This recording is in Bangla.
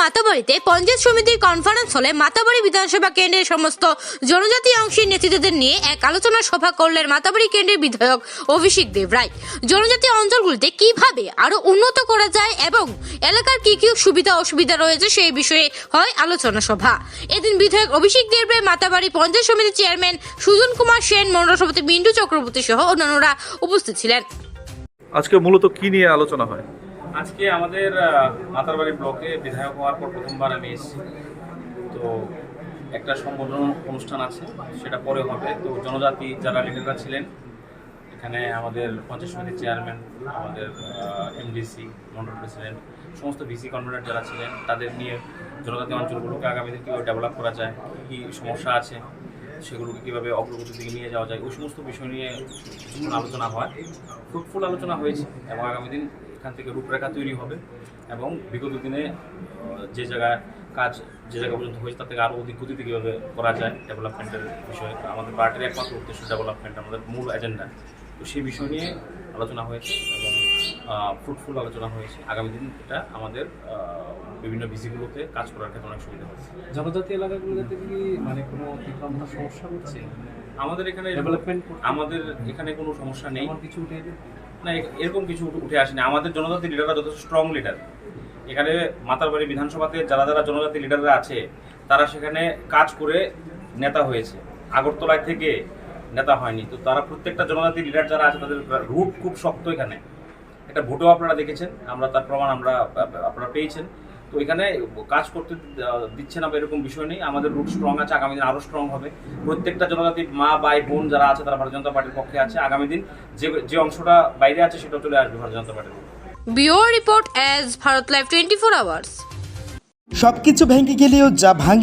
মাতাবাড়িতে পঞ্চায়েত সমিতির কনফারেন্স হলে মাতাবাড়ি বিধানসভা কেন্দ্রের সমস্ত জনজাতি অংশের নেতৃত্বদের নিয়ে এক আলোচনা সভা করলেন মাতাবাড়ি কেন্দ্রের বিধায়ক অভিষেক দেব রায়। জনজাতি অঞ্চলগুলিতে কিভাবে আরো উন্নত করা যায় এবং এলাকার কি কি সুবিধা অসুবিধা রয়েছে সেই বিষয়ে হয় আলোচনা সভা। এদিন বিধায়ক অভিষেক দেব রায়, মাতাবাড়ি পঞ্চায়েত সমিতির চেয়ারম্যান সুজন কুমার সেন, মন্ডল সভাপতি মিন্টু চক্রবর্তী সহ অন্যান্যরা উপস্থিত ছিলেন। আজকে মূলত কি নিয়ে আলোচনা হয়? আজকে আমাদের মাতারবাড়ি ব্লকে বিধায়ক হওয়ার পর প্রথমবার আমি এসেছি। তো একটা সম্বোধন অনুষ্ঠান আছে, সেটা পরে হবে। তো জনজাতি যারা লিডাররা ছিলেন এখানে, আমাদের পঞ্চায়েত সমিতির চেয়ারম্যান, আমাদের এমডিসি, মন্ডল প্রেসিডেন্ট, সমস্ত ভিসি কনভেনর যারা ছিলেন, তাদের নিয়ে জনজাতি অঞ্চলগুলোকে আগামী দিনে কীভাবে ডেভেলপ করা যায়, কী সমস্যা আছে সেগুলোকে কীভাবে অগ্রগতির দিকে নিয়ে যাওয়া যায়, ওই সমস্ত বিষয় নিয়ে কিছুক্ষণ আলোচনা হয়। ফ্রুটফুল আলোচনা হয়েছে এবং আগামী দিন এখান থেকে রূপরেখা তৈরি হবে এবং বিগত দিনে যে জায়গায় কাজ যে জায়গা পর্যন্ত হয়েছে তার থেকে আরও অধিক গতিতে কীভাবে করা যায় ডেভেলপমেন্টের বিষয়ে। আমাদের পার্টির একমাত্র উদ্দেশ্য ডেভেলপমেন্ট, আমাদের মূল এজেন্ডা। তো সেই বিষয় নিয়ে আলোচনা হয়েছে এবং ফ্রুটফুল আলোচনা হয়েছে। আগামী দিন এটা আমাদের বিভিন্ন ভিসিগুলোতে কাজ করার ক্ষেত্রে অনেক সুবিধা হচ্ছে। জনজাতি এলাকাগুলোতে কি মানে কোনো তীব্র সমস্যা হচ্ছে? আমাদের এখানে ডেভেলপমেন্ট, আমাদের এখানে কোনো সমস্যা নেই, কিছু উঠে না এরকম কিছু উঠে আসেনি। আমাদের জনজাতি লিডাররা যথেষ্ট স্ট্রং লিডার। এখানে মাতারবাড়ি বিধানসভাতে যারা যারা জনজাতি লিডাররা আছে তারা সেখানে কাজ করে নেতা হয়েছে, আগরতলায় থেকে নেতা হয়নি। তো তারা প্রত্যেকটা জনজাতি লিডার যারা আছে তাদের রুট খুব শক্ত। এখানে একটা ভোটও আপনারা দেখেছেন, আমরা তার প্রমাণ আপনারা পেয়েছেন। তো এখানে কাজ করতে দিচ্ছে না এরকম বিষয় নেই। আমাদের রুট স্ট্রং আছে, আগামী দিন আরও স্ট্রং হবে। প্রত্যেকটা জনজাতি মা ভাই বোন যারা আছে তারা ভারতীয় জনতা পার্টির পক্ষে আছে। আগামী দিন যে অংশটা বাইরে আছে সেটা চলে আসবে ভারতীয় জনতা পার্টির। Bureau report as Bharat live 24 hours. সবকিছু ভেঙে গেলেও যা ভাঙে